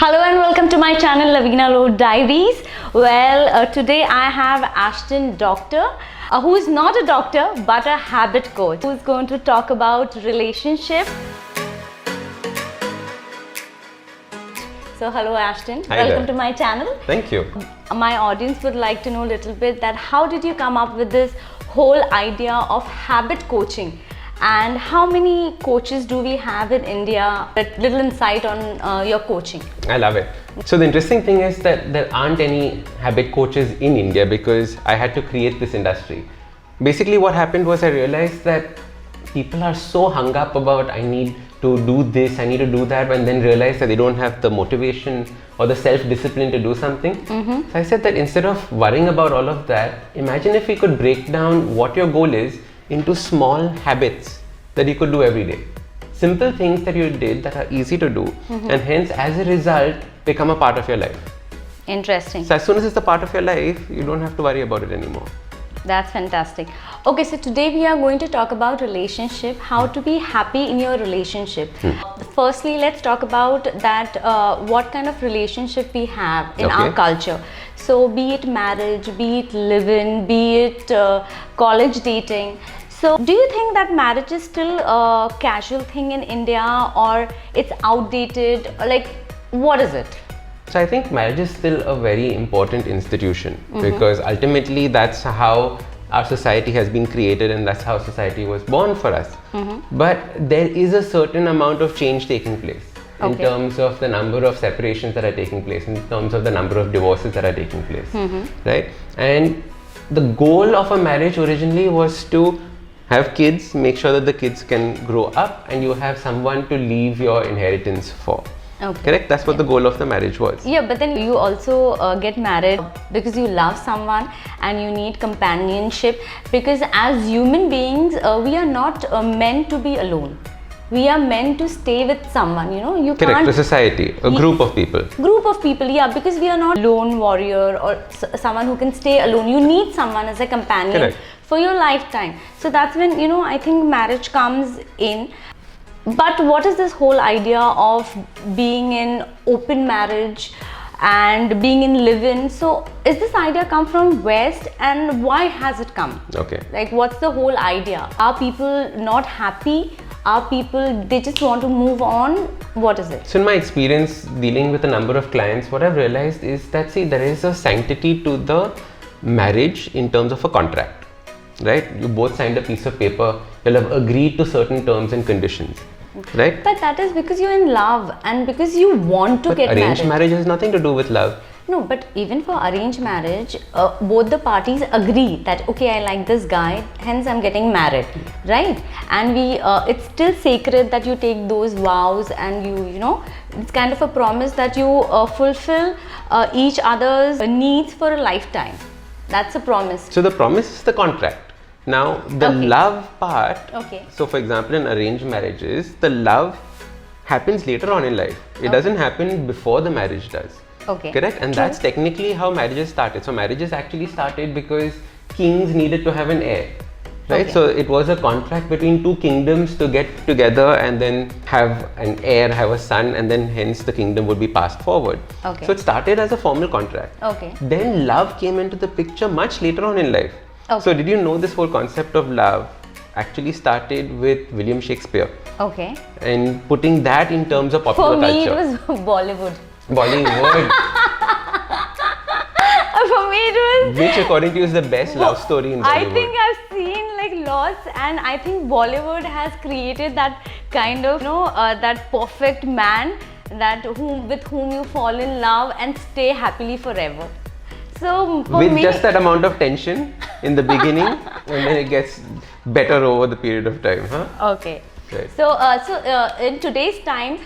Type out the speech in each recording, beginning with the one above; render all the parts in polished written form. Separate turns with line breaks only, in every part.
Hello and welcome to my channel Lavina Low Diaries. Well, today I have Ashdin Doctor, who is not a doctor but a habit coach, who is going to talk about relationship. So hello Ashdin, welcome to my channel.
Thank you.
My audience would like to know a little bit that how did you come up with this whole idea of habit coaching? And how many coaches do we have in India? A little insight on your coaching.
I love it. So the interesting thing is that there aren't any habit coaches in India because I had to create this industry. Basically what happened was I realized that people are so hung up about I need to do this, I need to do that, and then realize that they don't have the motivation or the self-discipline to do something. So I said that instead of worrying about all of that, imagine if we could break down what your goal is into small habits that you could do every day. Simple things that you did that are easy to do, and hence as a result become a part of your life.
Interesting.
So as soon as it's a part of your life, you don't have to worry about it anymore.
That's fantastic. Okay, so today we are going to talk about relationship, how to be happy in your relationship. Firstly, let's talk about that what kind of relationship we have in our culture. So be it marriage, be it live-in, be it college dating. So do you think that marriage is still a casual thing in India, or it's outdated? Like, what is it?
So I think marriage is still a very important institution because ultimately that's how our society has been created and that's how society was born for us. But there is a certain amount of change taking place in terms of the number of separations that are taking place, in terms of the number of divorces that are taking place, right? And the goal of a marriage originally was to have kids, make sure that the kids can grow up and you have someone to leave your inheritance for. Correct? That's what the goal of the marriage was.
Yeah, but then you also get married because you love someone and you need companionship, because as human beings, we are not meant to be alone. We are meant to stay with someone, you know. You
Correct,
can't...
a society, a group of people.
Group of people, yeah, because we are not lone warrior or someone who can stay alone. You need someone as a companion for your lifetime. So that's when, you know, I think marriage comes in. But what is this whole idea of being in open marriage and being in live-in? So is this idea come from West, and why has it come? Like, what's the whole idea? Are people not happy? Are people, they just want to move on? What is it?
So in my experience dealing with a number of clients, what I've realized is that, see, there is a sanctity to the marriage in terms of a contract, right? You both signed a piece of paper, you'll have agreed to certain terms and conditions, right?
But that is because you're in love and because you want to get married.
Arranged marriage has nothing to do with love.
No, but even for arranged marriage, both the parties agree that, okay, I like this guy, hence I'm getting married, right? And we, it's still sacred that you take those vows and you know, it's kind of a promise that you fulfill each other's needs for a lifetime. That's a promise.
So the promise is the contract. Now the love part, so for example in arranged marriages, the love happens later on in life. It doesn't happen before the marriage does. Correct? And that's technically how marriages started. So marriages actually started because kings needed to have an heir, right? So it was a contract between two kingdoms to get together and then have an heir, have a son, and then hence the kingdom would be passed forward. So it started as a formal contract. Then love came into the picture much later on in life. So did you know this whole concept of love actually started with William Shakespeare? And putting that in terms of popular culture.
For me, it was Bollywood.
Bollywood.
For me, it was...
Which according to you is the best love story in Bollywood?
I think I've seen like lots, and I think Bollywood has created that kind of, you know, that perfect man that with whom you fall in love and stay happily forever. So for
with
me,
just that amount of tension in the beginning, and then it gets better over the period of time, huh? Right.
So, in today's time,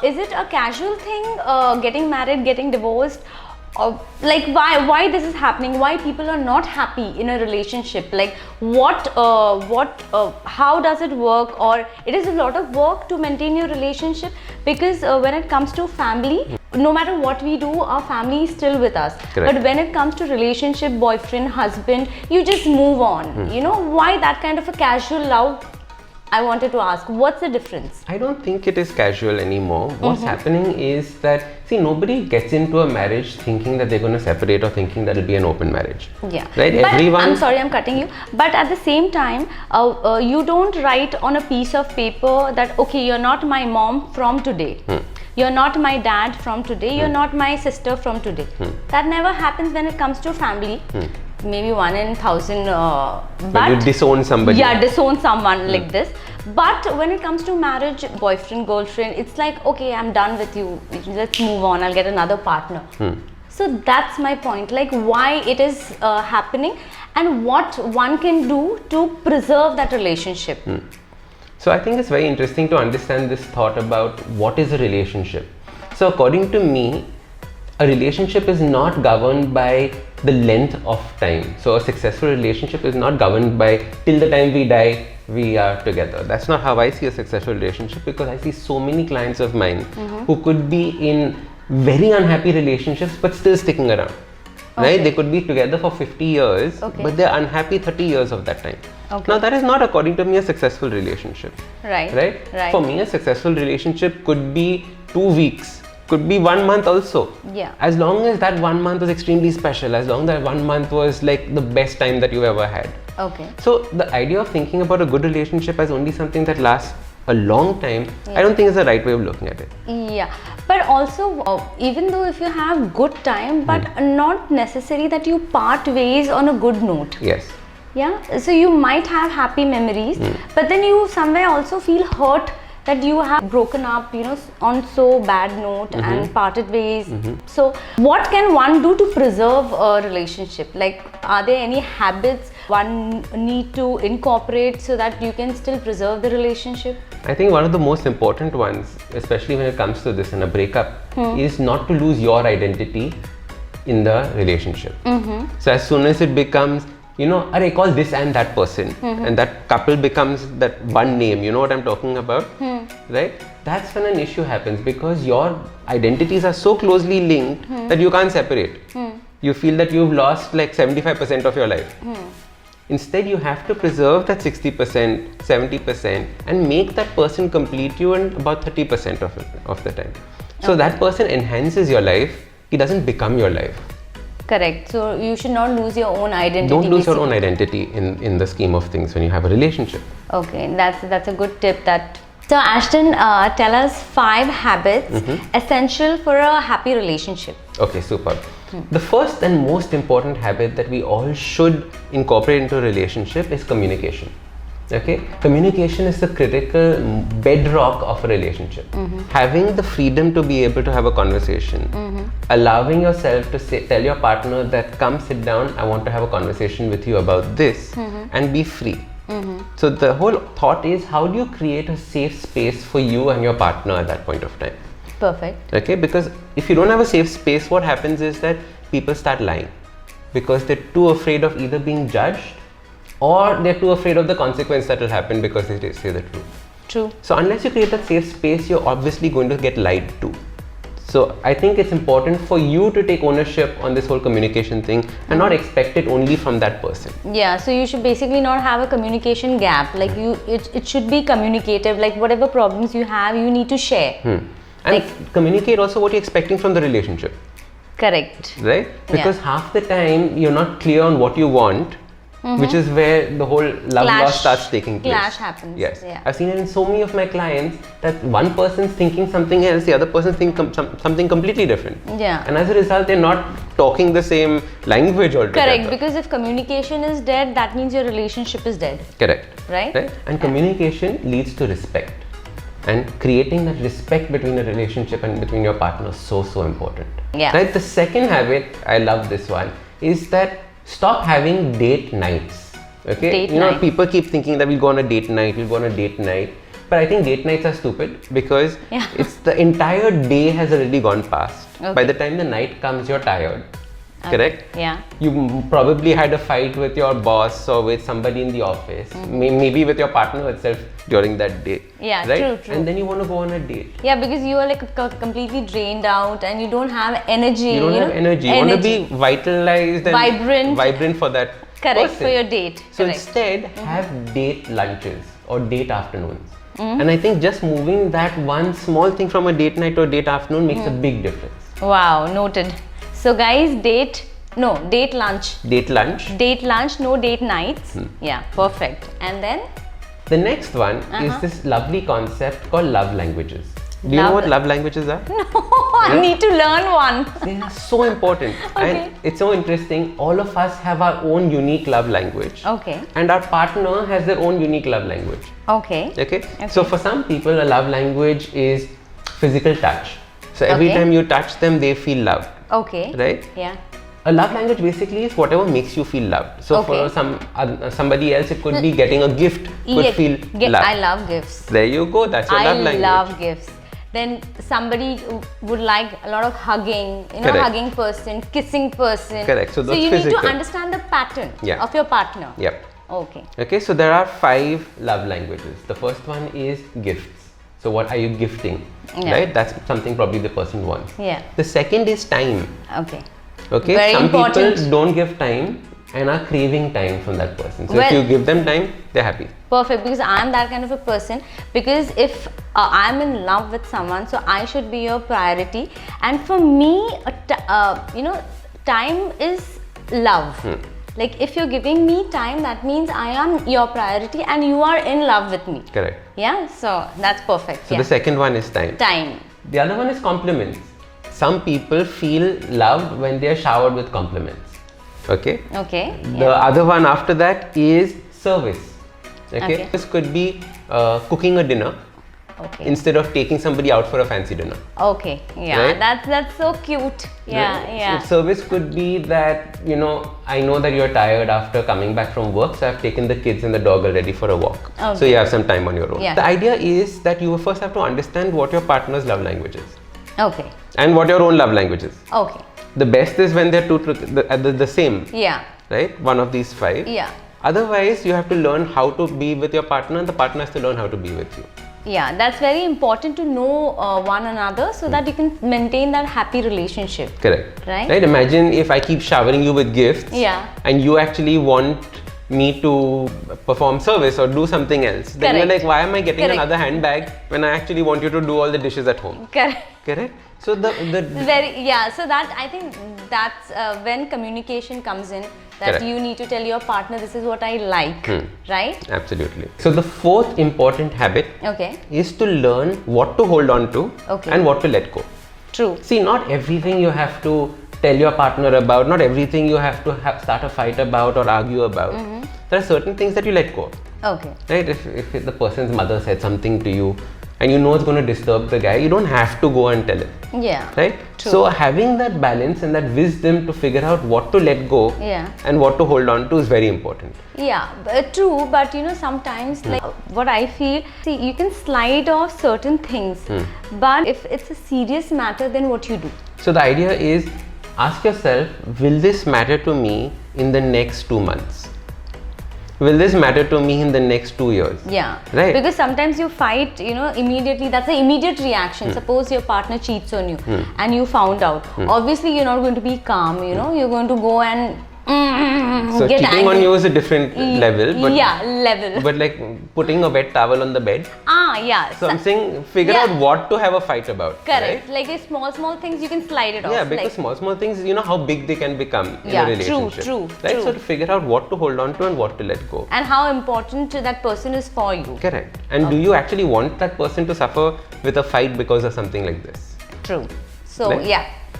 is it a casual thing, getting married, getting divorced? Like, why this is happening? Why people are not happy in a relationship? Like, how does it work? Or it is a lot of work to maintain your relationship, because when it comes to family, no matter what we do, our family is still with us. But when it comes to relationship, boyfriend, husband, you just move on. You know, why that kind of a casual love? I wanted to ask, what's the difference?
I don't think it is casual anymore. What's happening is that, See, nobody gets into a marriage thinking that they're going to separate or thinking that it'll be an open marriage.
Yeah.
Right?
But
Everyone.
I'm sorry, I'm cutting you. But at the same time, you don't write on a piece of paper that, okay, you're not my mom from today. You're not my dad from today. You're not my sister from today. That never happens when it comes to family. Maybe 1 in 1,000.
But you disown somebody.
Yeah, disown someone like this. But when it comes to marriage, boyfriend, girlfriend, it's like, okay, I'm done with you. Let's move on. I'll get another partner. So that's my point. Like why it is happening and what one can do to preserve that relationship.
So I think it's very interesting to understand this thought about what is a relationship. So according to me, a relationship is not governed by the length of time. So a successful relationship is not governed by till the time we die, we are together. That's not how I see a successful relationship, because I see so many clients of mine who could be in very unhappy relationships but still sticking around. Right? They could be together for 50 years, but they're unhappy 30 years of that time. Now that is not, according to me, a successful relationship. Right? For me, a successful relationship could be 2 weeks, could be 1 month also.
Yeah.
As long as that 1 month was extremely special, as long as that 1 month was like the best time that you ever had. So the idea of thinking about a good relationship as only something that lasts a long time, I don't think is the right way of looking at it.
Yeah, but also even though if you have good time, but not necessary that you part ways on a good note.
Yes.
Yeah, so you might have happy memories, but then you somewhere also feel hurt that you have broken up, you know, on so bad note and parted ways. So what can one do to preserve a relationship? Like, are there any habits one need to incorporate so that you can still preserve the relationship?
I think one of the most important ones, especially when it comes to this in a breakup, is not to lose your identity in the relationship. So as soon as it becomes, you know, I call this and that person, and that couple becomes that one name, you know what I'm talking about, right? That's when an issue happens, because your identities are so closely linked that you can't separate. You feel that you've lost like 75% of your life. Instead, you have to preserve that 60%, 70% and make that person complete you in about 30% of the time. So that person enhances your life, he doesn't become your life.
Correct. So you should not lose your own identity.
Don't lose your own identity in the scheme of things when you have a relationship.
Okay, that's a good tip. So Ashdin, tell us 5 habits essential for a happy relationship.
Okay, super. The first and most important habit that we all should incorporate into a relationship is communication. Okay, communication is the critical bedrock of a relationship. Having the freedom to be able to have a conversation, allowing yourself to tell your partner that come sit down, I want to have a conversation with you about this, and be free. So the whole thought is, how do you create a safe space for you and your partner at that point of time?
Perfect.
Okay, because if you don't have a safe space, what happens is that people start lying because they're too afraid of either being judged or they're too afraid of the consequence that will happen because they say the truth.
True.
So unless you create that safe space, you're obviously going to get lied to. So I think it's important for you to take ownership on this whole communication thing and not expect it only from that person.
Yeah, so you should basically not have a communication gap. Like it should be communicative. Like whatever problems you have, you need to share.
And communicate also what you're expecting from the relationship.
Correct.
Right? Because half the time you're not clear on what you want, which is where the whole love loss starts taking place.
Clash happens.
Yes.
Yeah.
I've seen it in so many of my clients that one person's thinking something else, the other person's thinking something completely different.
Yeah.
And as a result, they're not talking the same language altogether.
Correct. Because if communication is dead, that means your relationship is dead.
Correct.
Right?
And communication leads to respect. And creating that respect between a relationship and between your partner is so important.
Yeah.
Right? The second habit, I love this one, is that stop having date nights. Okay? People keep thinking that we'll go on a date night, But I think date nights are stupid because it's the entire day has already gone past. By the time the night comes, you're tired. Correct?
Yeah.
You probably had a fight with your boss or with somebody in the office, maybe with your partner itself during that day.
Yeah,
right?
True.
And then you want to go on a date.
Yeah, because you are like completely drained out and you don't have energy.
You don't have energy. You want to be vitalized and vibrant for that person.
For your date.
So instead, have date lunches or date afternoons. And I think just moving that one small thing from a date night to a date afternoon makes a big difference.
Wow, noted. So guys, date lunch.
Date lunch.
Date lunch, no date nights. Yeah, perfect. And then?
The next one is this lovely concept called love languages. Do you know what love languages are?
No, I need to learn one.
They are so important. And it's so interesting. All of us have our own unique love language.
Okay.
And our partner has their own unique love language.
Okay.
Okay. So for some people, a love language is physical touch. So every time you touch them, they feel loved.
Okay.
Right?
Yeah.
A love language basically is whatever makes you feel loved. So for somebody else, it could be getting a gift could feel loved.
I love gifts.
There you go. That's your love language.
I love gifts. Then somebody would like a lot of hugging, hugging person, kissing person.
Correct. So
you
physical.
need to understand the pattern of your partner.
Yep.
Okay.
Okay. So there are 5 love languages. The first one is gifts. So what are you gifting? Right? That's something probably the person wants.
Yeah.
The second is time.
Okay.
Okay.
Very
Some
important.
people don't give time and are craving time from that person. So if you give them time, they're happy.
Perfect, because I'm that kind of a person. Because if I'm in love with someone, so I should be your priority. And for me, time is love. Like if you're giving me time, that means I am your priority and you are in love with me.
Correct.
Yeah, so that's perfect.
So the second one is time.
Time.
The other one is compliments. Some people feel loved when they are showered with compliments. Okay.
Okay.
The other one after that is service. Okay. This could be cooking a dinner.
Okay.
Instead of taking somebody out for a fancy dinner.
Okay. Yeah. Right? That's so cute. Yeah.
Right?
Yeah.
So service could be that I know that you're tired after coming back from work, so I've taken the kids and the dog already for a walk. Okay. So you have some time on your own.
Yeah.
The idea is that you first have to understand what your partner's love language is.
Okay.
And what your own love language is.
Okay.
The best is when they're the same.
Yeah.
Right? One of these 5.
Yeah.
Otherwise, you have to learn how to be with your partner and the partner has to learn how to be with you.
Yeah, that's very important to know one another so that you can maintain that happy relationship.
Correct.
Right?
Imagine if I keep showering you with gifts and you actually want me to perform service or do something else. Then you're like, why am I getting another handbag when I actually want you to do all the dishes at home? Correct. So so
that I think that's when communication comes in, that you need to tell your partner, this is what I like, right?
Absolutely. So the fourth important habit is to learn what to hold on to and what to let go.
True.
See, not everything you have to tell your partner about, not everything you have to start a fight about or argue about. There are certain things that you let go.
Okay.
Right? If the person's mother said something to you and you know it's going to disturb the guy, you don't have to go and tell him.
Yeah.
Right?
True.
So having that balance and that wisdom to figure out what to let go and what to hold on to is very important.
Yeah, true, but sometimes like what I feel, see, you can slide off certain things, but if it's a serious matter, then what you do?
So the idea is, ask yourself, will this matter to me in the next 2 months? Will this matter to me in the next 2 years?
Yeah.
Right.
Because sometimes you fight, immediately. That's an immediate reaction. Suppose your partner cheats on you and you found out. Obviously, you're not going to be calm, You're going to go and
so
get
cheating
angry.
on you is a different level. But,
level.
But like putting a wet towel on the bed. So I'm saying figure out what to have a fight about.
Correct.
Right?
Like small things you can slide it off.
Yeah, because small things, how big they can become in a relationship.
True.
Right? So to figure out what to hold on to and what to let go.
And how important that person is for you.
Correct. And do you actually want that person to suffer with a fight because of something like this?
True. So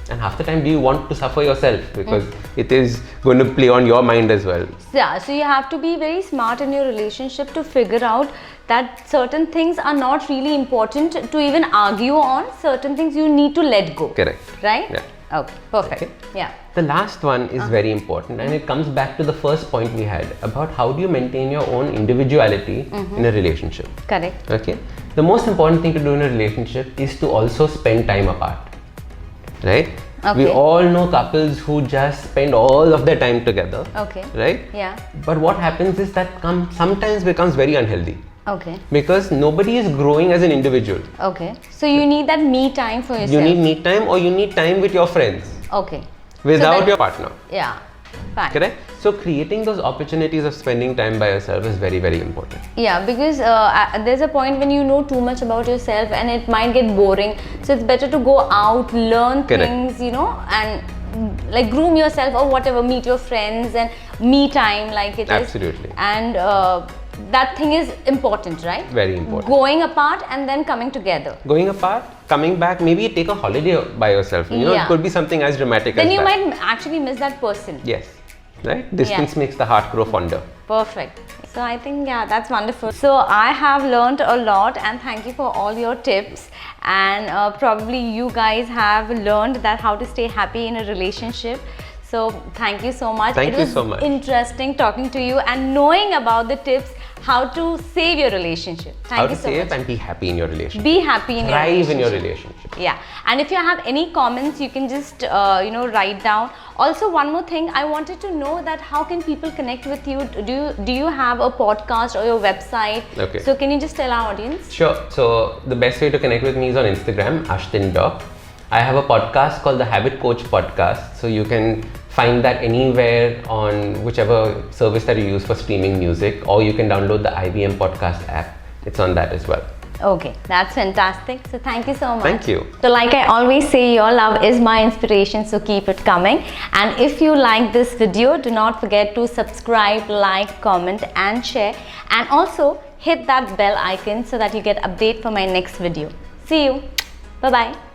And half the time, do you want to suffer yourself? Because it is going to play on your mind as well.
Yeah, so you have to be very smart in your relationship to figure out that certain things are not really important to even argue on. Certain things you need to let go.
Correct.
Right?
Yeah.
Okay, perfect.
Okay.
Yeah.
The last one is very important, and it comes back to the first point we had about how do you maintain your own individuality in a relationship.
Correct.
Okay. The most important thing to do in a relationship is to also spend time apart. Right? We all know couples who just spend all of their time together.
Okay.
Right?
Yeah.
But what happens is that sometimes becomes very unhealthy.
Okay.
Because nobody is growing as an individual.
Okay. So you need that me time for yourself.
You need me time or you need time with your friends.
Okay.
Without your partner.
Yeah. Fact.
Correct? So creating those opportunities of spending time by yourself is very, very important.
Yeah, because there's a point when you know too much about yourself and it might get boring. So it's better to go out, learn things, you know, and like groom yourself or whatever, meet your friends and me time like it is.
Absolutely.
And that thing is important, right?
Very important.
Going apart and then coming together.
Going apart, coming back, maybe take a holiday by yourself. You know, it could be something as dramatic as that.
Then you might actually miss that person.
Yes. Right? Distance makes the heart grow fonder.
Perfect. So I think, yeah, that's wonderful. So I have learned a lot and thank you for all your tips. And probably you guys have learned that how to stay happy in a relationship. So thank you so much.
Thank you so much.
It was interesting talking to you and knowing about the tips how to save your relationship. Thank you so much. How to save
and be happy in your relationship.
Be happy in your relationship.
Thrive in your relationship.
Yeah. And if you have any comments, you can just, you know, write down. Also, one more thing, I wanted to know that how can people connect with you? Do you have a podcast or your website?
Okay.
So can you just tell our audience?
Sure. So the best way to connect with me is on Instagram, Ashdin Doctor. I have a podcast called the Habit Coach Podcast. So you can find that anywhere on whichever service that you use for streaming music, or you can download the IBM podcast app. It's on that as well.
Okay, that's fantastic. So thank you so much.
Thank you.
So like I always say, your love is my inspiration, so keep it coming. And if you like this video, do not forget to subscribe, like, comment and share. And also hit that bell icon so that you get update for my next video. See you. Bye-bye.